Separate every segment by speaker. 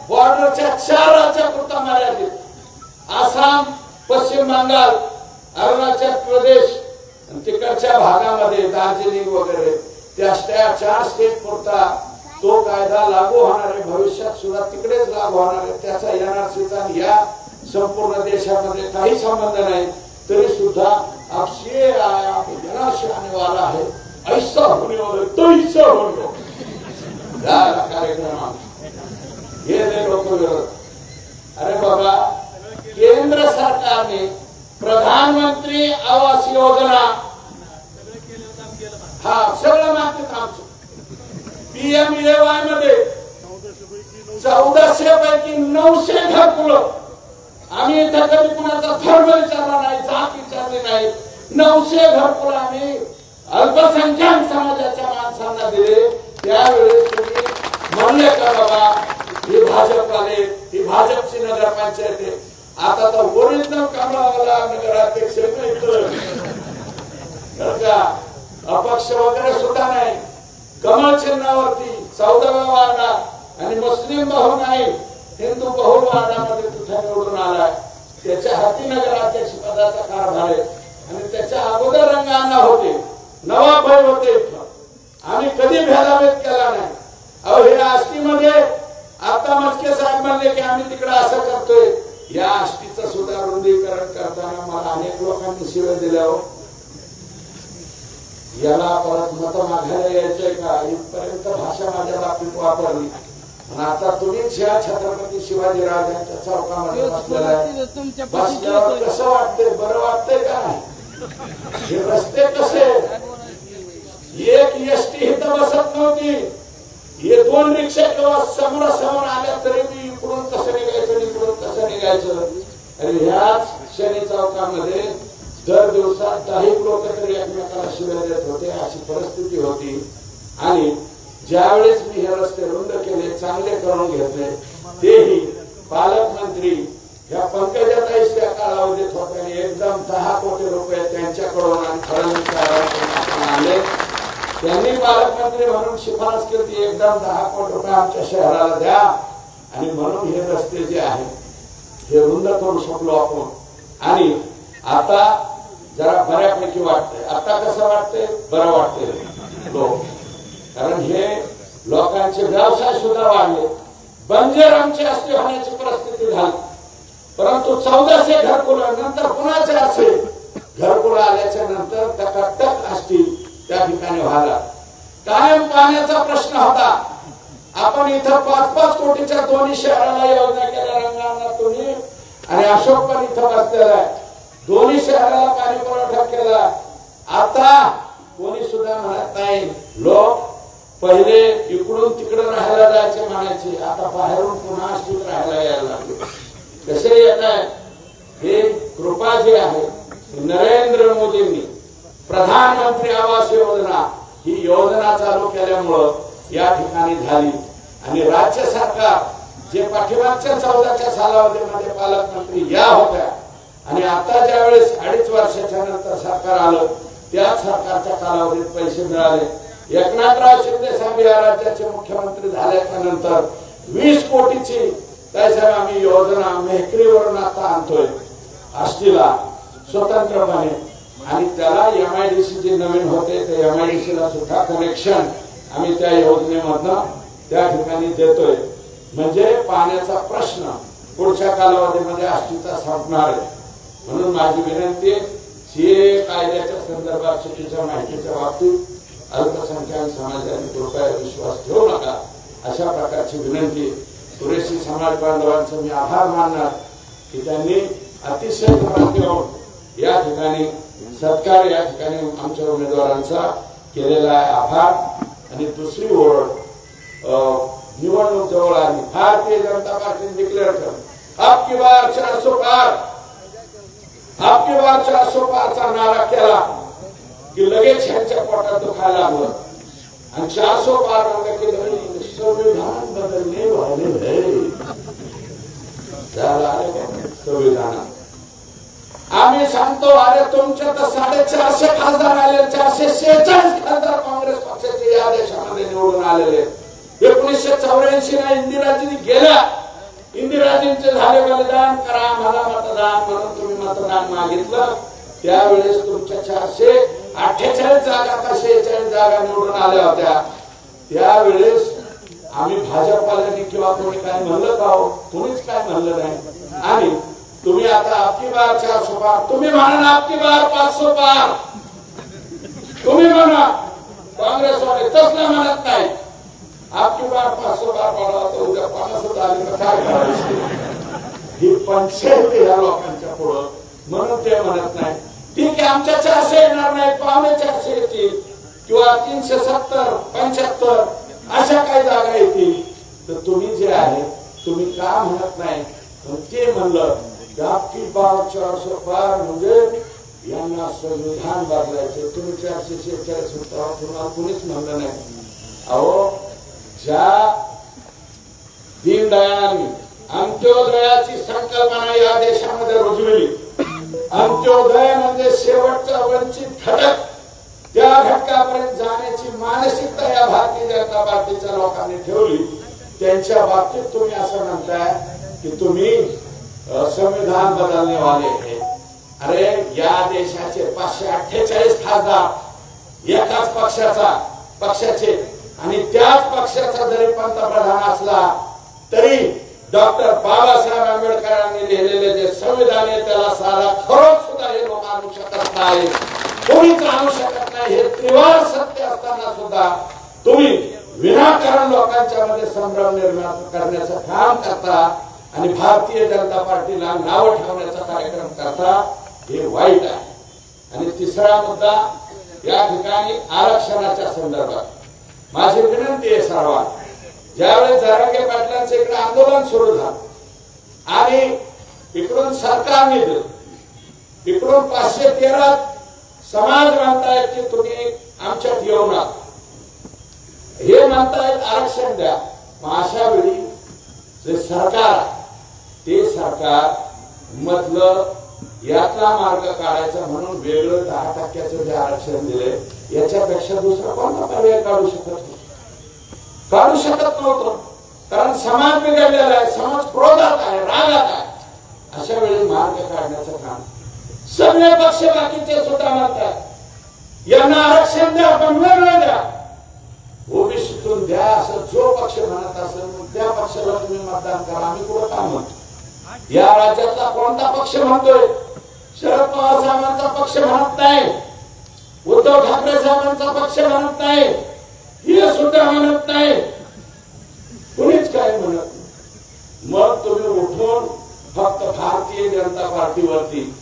Speaker 1: बॉर्डरच्या 4 राज्यापुरता मर्यादित, आसाम, पश्चिम बंगाल, अरुणाचल प्रदेश आणि तिकडच्या भागामध्ये दार्जिलिंग वगैरे त्या 4 स्टेट पुरता तो कायदा लागू होणार आहे. भविष्यात सुद्धा तिकडेच लागू होणार आहे. त्याचा एनआरसीचा या संपूर्ण देशामध्ये काही संबंध नाही. तरी सुद्धा अब ये आया एनआरसी आने वाला है, ऐसा होने वाला तो ऐसा होने वाला कार्यक्रम हे लोक विरोध. अरे बाबा, केंद्र सरकारने प्रधानमंत्री आवास योजना हा सगळं मागते आमचं. पीएमएवाय मध्ये 1400 पैकी 900 घरकुलं. आम्ही इथं कधी कुणाचा धर्म विचारला नाही, जात विचारली नाही. 900 घरकुलं आम्ही अल्पसंख्याक समाजाच्या माणसांना दिले. त्यावेळेस तुम्ही म्हणले का बाबा ही भाजपवाले, ही भाजपची नगरपंचायत आहे. आता तर ओरिजिनल कमळावाला नगराध्यक्ष का अपक्ष वगैरे सुद्धा नाही, कमळ चिन्हावरती 14व्या वार्डात आणि मुस्लिम बहु नाही हिंदू बहु वार्डामध्ये तिथे निवडून आलाय. त्याच्या हाती नगराध्यक्ष पदाचा कारभार आहे. आणि त्याच्या अगोदर रंगाना होते, नवाबभाई होते. आम्ही कधी भेदाभेद केला नाही. अहो हे आष्टीमध्ये आता मस्के साहेब म्हणले की आम्ही तिकडे असं करतोय. या आष्टीचं सुद्धा रुंदीकरण करताना मला अनेक लोकांनी शिव्या दिल्या. याला परत मत मागायला यायचंय का, इथपर्यंत भाषा माझ्या बाबतीत वापरली. आता तुम्हीच ह्या छत्रपती शिवाजीराजांच्या चौकामध्ये बसल्यावर कसं वाटतंय, बरं वाटतंय का नाही? हे रस्ते कसे, एक एसटी इथं बसत नव्हती. हे 2 रिक्षा किंवा समोरासमोर आल्या तरी मी इकडून कसं निघायचं, इकडून कसं निघायचं. आणि ह्याच शनी चौकामध्ये दर दिवसात 10 लोक तरी एकमेकाला शिव्या देत होते. अशी परिस्थिती होती. आणि ज्यावेळेस मी हे रस्ते रुंद केले, चांगले करून घेतले, तेही पालकमंत्री या पंकजाताईच त्या कालावधीत होत्या. एकदम 10 कोटी रुपये त्यांच्याकडून आणि फडणवीस आले. त्यांनी पालकमंत्री म्हणून शिफारस केली, एकदम 10 कोटी रुपये आमच्या शहराला द्या आणि म्हणून हे रस्ते जे आहेत हे रुंद करू शकलो आपण. आणि आता जरा बऱ्यापैकी वाटतंय. आता कसं वाटतंय, बरं वाटतंय लोक, कारण हे लोकांचे व्यवसाय सुद्धा वाढले. बंजर आमचे असते होण्याची परिस्थिती झाली. परंतु 1400 घरकुलं नंतर कुणाचे असे घरकुलं आल्याच्या नंतर टकाटक असतील त्या ठिकाणी व्हायला. कायम पाण्याचा प्रश्न होता. आपण इथं 5-5 कोटीच्या दोन्ही शहराला योजना केल्या, रंगांना तुम्ही आणि अशोक पण इथं बसलेला आहे. दोन्ही शहराला पाणी पुरवठा केला. आता कोणी सुद्धा म्हणत नाही. लोक पहिले इकडून तिकडे राहायला जायचे म्हणायचे, आता बाहेरून पुन्हा स्थित राहायला यायला लागले. कसे येत आहे हे कृपा जी आहे नरेंद्र मोदींनी प्रधानमंत्री आवास योजना ही योजना चालू केल्यामुळं या ठिकाणी झाली. आणि राज्य सरकार जे पाठीमागच्या 14च्या सालावधीमध्ये पालकमंत्री या होत्या आणि आता ज्यावेळेस 2.5 वर्षाच्या नंतर सरकार आलं त्याच सरकारच्या कालावधीत पैसे मिळाले. एकनाथराव शिंदे साहेब या राज्याचे मुख्यमंत्री झाल्याच्या नंतर 20 कोटीची काय साहेब आम्ही योजना मेहकरीवरून आता आणतोय आष्टीला स्वतंत्रपणे. आणि त्याला एमआयडीसी जे नवीन होते ते एमआयडीसीला सुद्धा कनेक्शन आम्ही त्या योजनेमधनं त्या ठिकाणी देतोय. म्हणजे पाण्याचा प्रश्न पुढच्या कालावधीमध्ये आष्टीचा संपणार आहे. म्हणून माझी विनंती सीए कायद्याच्या संदर्भात चुकीच्या माहितीच्या बाबतीत अल्पसंख्याक समाजाने कृपया विश्वास ठेवू नका, अशा प्रकारची विनंती. कुरेशी समाज बांधवांचे मी आभार मानणार की त्यांनी अतिशय घरात येऊन या ठिकाणी सत्कार या ठिकाणी आमच्या उमेदवारांचा केलेला आहे. आभार. आणि दुसरी ओळ निवडणूक जवळ आली. भारतीय जनता पार्टीने डिक्लेअर केलं आपकी बार 400 पार, आपकी बार 400 पारचा नारा केला की लगेच ह्यांच्या पोटात दुखायला लागलं. आणि 400 पार म्हणलं की संविधान बदलणे वाले संविधान. आम्ही सांगतो अरे तुमच्या तर 450 खासदार आले, 446 खासदार काँग्रेस पक्षाचे या देशामध्ये निवडून आलेले. 1984 इंदिराजी गेल्या इंदिराजींचे झाले बलिदान, करा मला मतदान म्हणून तुम्ही मतदान मागितलं। त्यावेळेस तुमच्या 448 जागा का 46 जागा निवडून आल्या होत्या। त्यावेळेस आम्ही भाजपवाल्यांनी किंवा कोणी काय म्हणलं का हो? कोणीच काय म्हणलं नाही। आणि तुम्ही आता आपकी बार 400 पार, तुम्ही म्हणा आपकी बार 500 पार, तुम्ही म्हणा। काँग्रेसवाले तसलं म्हणत नाही, आपकी बार 500 पार पडला तर उद्या 50 आले तर काय करायचं? ही पंचायत या लोकांच्या पुढं, म्हणून ते म्हणत नाही। ठीक आहे, आमच्या 400 येणार नाही, 450 येतील किंवा 370 75 अशा काही जागा येतील। तर तुम्ही जे आहे तुम्ही का म्हणत नाही? ते म्हणलं आपकी बार 400 पार म्हणजे यांना संविधान बदलायचे। तुम्ही 446 होता, तुम्हाला कुणीच म्हणलं नाही। अहो, ज्या दीनदयाळांनी अंत्योदयाची संकल्पना या देशामध्ये रुजविली, अंत्योदय म्हणजे शेवटचा वंचित घटक, त्या घटकापर्यंत जाण्याची मानसिकता या भारतीय जनता पार्टीच्या लोकांनी ठेवली। त्यांच्या बाबतीत तुम्ही असं म्हणताय की तुम्ही संविधान बदलने वाले हैं। अरे, या देशाचे 548 खासदार एकाच पक्षाचे आणि त्याच पक्षाचा जरी पंतप्रधान असला तरी डॉक्टर बाबासाहेब आंबेडकरांनी लिहिलेले जे संविधान आहे त्याला सारा खरोच सुद्धा हे लोक आणू शकत नाही, कोणीच आणू शकत नाही। हे त्रिवार सत्य असताना सुद्धा तुम्ही विनाकारण लोकांच्या मध्ये संभ्रम निर्माण करण्याचं काम करता आणि भारतीय जनता पार्टीला नाव ठेवण्याचा कार्यक्रम करता, हे वाईट आहे। आणि तिसरा मुद्दा या ठिकाणी आरक्षणाच्या संदर्भात माझी विनंती आहे सर्वांना, ज्यावेळेस जरांगे पाटलांचं इकडे आंदोलन सुरू झालं आणि इकडून सरकारने दिलं, इकडून 513 समाज म्हणतायत की तुम्ही आमच्यात येऊ नका, हे म्हणतायत आरक्षण द्या। मग अशा वेळी जे सरकार ते सरकार मधलं यातला मार्ग काढायचा म्हणून वेगळं 10% जे आरक्षण दिले, याच्यापेक्षा दुसरा कोणता पर्याय काढू शकत नव्हतं। कारण समाज बिघडलेला आहे, समाज क्रोधात आहे, रागात आहे। अशा वेळी मार्ग काढण्याचं काम सगळे पक्ष बाकीचे सुद्धा म्हणतात यांना आरक्षण द्या, पण वेगळं द्या, ओबीसीतून द्या, असं जो पक्ष म्हणत असेल त्या पक्षाला तुम्ही मतदान करा। आम्ही कुठं काम म्हणतो? या राज्यातला कोणता पक्ष म्हणतोय? शरद पवार साहेबांचा पक्ष म्हणत नाही, उद्धव ठाकरे साहेबांचा पक्ष म्हणत नाही, हे सुद्धा म्हणत नाही, कुणीच काय म्हणत। मग तुम्ही उठून फक्त भारतीय जनता पार्टीवरती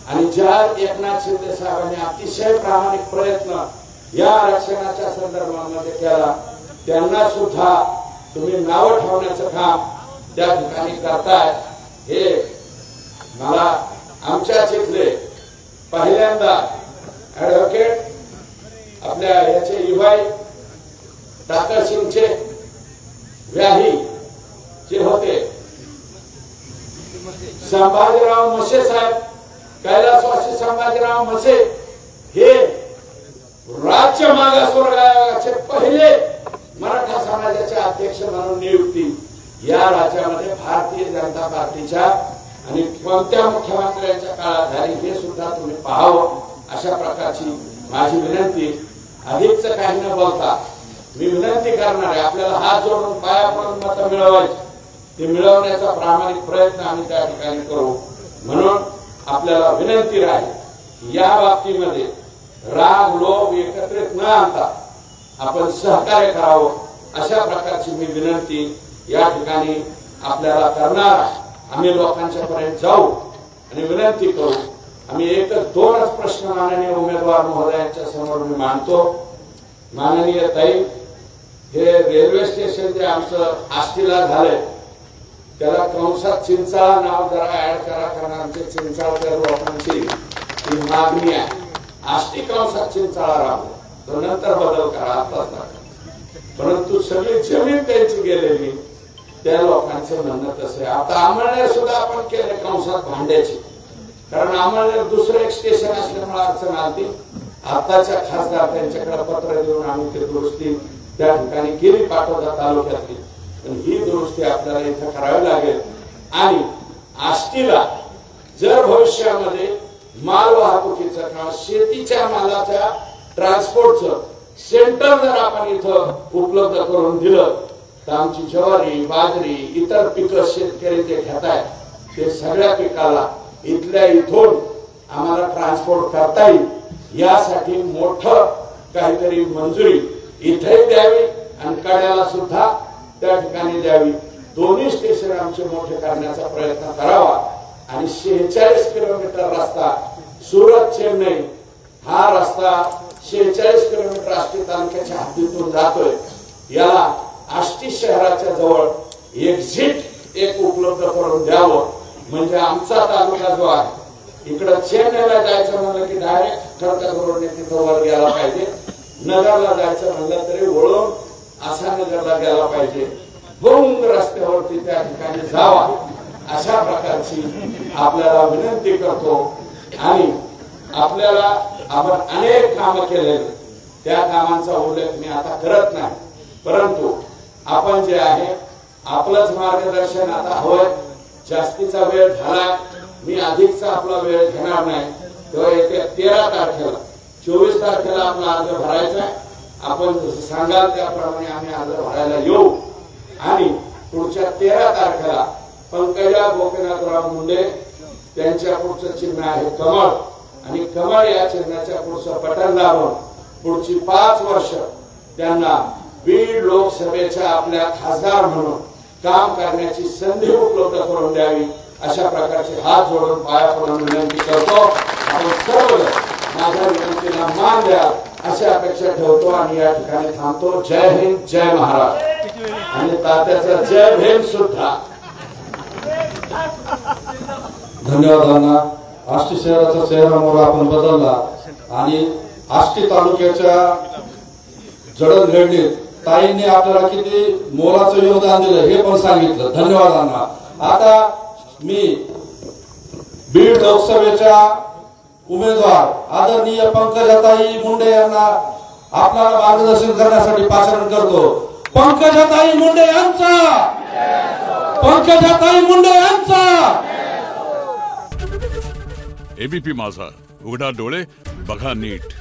Speaker 1: आणि ज्या एकनाथ शिंदे साहेबांनी अतिशय प्रामाणिक प्रयत्न या आरक्षणाच्या संदर्भामध्ये केला, त्यांना सुद्धा तुम्ही नाव ठेवण्याचं काम त्या ठिकाणी करताय। हे मला आमच्याच इथले पहिल्यांदा ऍडव्होकेट आपल्या याचे युवाई टाकर सिंगचे व्याही जे होते संभाजीराव म्हसे साहेब, कैलासवासी संभाजीराव म्हसे हे राज्य मागासवर्ग आयोगाचे पहिले मराठा समाजाचे अध्यक्ष म्हणून नियुक्ती या राज्यामध्ये भारतीय जनता पार्टीच्या आणि कोणत्या मुख्यमंत्र्यांच्या काळात झाली हे सुद्धा तुम्ही पाहावं। अशा प्रकारची माझी विनंती। अधिकच काही न बोलता मी विनंती करणार आहे, आपल्याला हात जोडून पाया पडून मतं मिळवायची, ते मिळवण्याचा प्रामाणिक प्रयत्न आम्ही त्या ठिकाणी करू। म्हणून आपल्याला विनंती राहील या बाबतीमध्ये राग लोभ एकत्रित न आणता आपण सहकार्य करावं, अशा प्रकारची मी विनंती या ठिकाणी आपल्याला करणार आहे। आम्ही लोकांच्या पर्यंत जाऊ आणि विनंती करू। आम्ही एकच दोनच प्रश्न माननीय उमेदवार महोदयांच्या समोर मी मांडतो। माननीय ताई, हे रेल्वे स्टेशन जे आमचं आष्टीला झालंय त्याला कंसात चिंचाळा नाव जरा ऍड करा, कारण आमच्या चिंचाळकर लोकांची ही मागणी आहे। आष्टी कंसात चिंचाळा राहू, तो नंतर बदल करा, आताच नका। परंतु सगळी जमीन त्यांची गेलेली, त्या लोकांचं म्हणणं तसं आहे। आता आमळनेर सुद्धा आपण केले कंसात भांड्याची, कारण आमळनेर दुसरं एक स्टेशन असल्यामुळे अडचण आली। आताच्या खासदार त्यांच्याकडे पत्र देऊन आम्ही ते दुरुस्ती त्या ठिकाणी केली पाटोदा तालुक्यातली, पण ही दुरुस्ती आपल्याला इथं करावी लागेल। आणि आष्टीला जर भविष्यामध्ये माल वाहतुकीचं किंवा शेतीच्या मालाच्या ट्रान्सपोर्टचं सेंटर जर आपण इथं उपलब्ध करून दिलं तर आमची ज्वारी, बाजरी, इतर पिकं शेतकरी जे घेत आहेत ते सगळ्या पिकाला इथल्या इथून आम्हाला ट्रान्सपोर्ट करता येईल। यासाठी मोठं काहीतरी मंजुरी इथे द्यावी आणि कड्याला सुद्धा त्या ठिकाणी द्यावी। दोन्ही स्टेशन आमचे मोठे करण्याचा प्रयत्न करावा आणि 46 किलोमीटर रस्ता सुरत चेन्नई हा रस्ता 46 किलोमीटर आष्टी तालुक्याच्या हद्दीतून जातोय। याला आष्टी शहराच्या जवळ एक्झिट एक उपलब्ध करून द्यावं म्हणजे आमचा तालुका जो आहे इकडे चेन्नईला जायचं म्हणलं की डायरेक्ट खडतर रोडने तिथं वर गेला पाहिजे, नगरला जायचं म्हणलं तरी वळून असा नगरला गेला पाहिजे, भोंग रस्त्यावरती त्या ठिकाणी जावा अशा प्रकारची आपल्याला विनंती करतो। आणि आपल्याला आपण अनेक कामं केलेले त्या कामांचा उल्लेख मी आता करत नाही, परंतु आपण जे आहे आपलंच मार्गदर्शन आता हवंय। जास्तीचा वेळ झाला, मी अधिकचा आपला वेळ घेणार नाही। तेव्हा येत्या 13 तारखेला 24 तारखेला आपला अर्ज भरायचा आहे। आपण जसं सांगाल त्याप्रमाणे आम्ही अर्ज भरायला येऊ आणि पुढच्या 13 तारखेला पंकजा गोपीनाथराव मुंडे त्यांच्या पुढचं चिन्ह आहे कमळ आणि कमळ या चिन्हाच्या पुढचं बटन दाबून पुढची 5 वर्ष त्यांना बीड लोकसभेच्या आपल्या खासदार म्हणून काम करण्याची संधी उपलब्ध करून द्यावी अशा प्रकारचे हात जोडून पाया पडून विनंती करतो। आपण सर्वजण माझ्या विनंतीला मान द्या अशी अपेक्षा ठेवतो आणि या ठिकाणी थांबतो। जय हिंद, जय महाराष्ट्र आणि तात्याचा जय भीम सुद्धा।
Speaker 2: धन्यवाद अण्णा। आष्टी शहराचा चेहरा आपण बदलला आणि आष्टी तालुक्याच्या जडणघडणीत ताईंनी आपल्याला किती मोलाचं योगदान दिलं हे पण सांगितलं। धन्यवाद अण्णा। आता मी बीड लोकसभेच्या उमेदवार आदरणीय पंकजाताई मुंडे यांना आपल्याला मार्गदर्शन करण्यासाठी पाचारण करतो। पंकजाताई मुंडे यांचा, पंकजाताई मुंडे यांचा।
Speaker 3: एबीपी माझा, उघडा डोळे बघा नीट।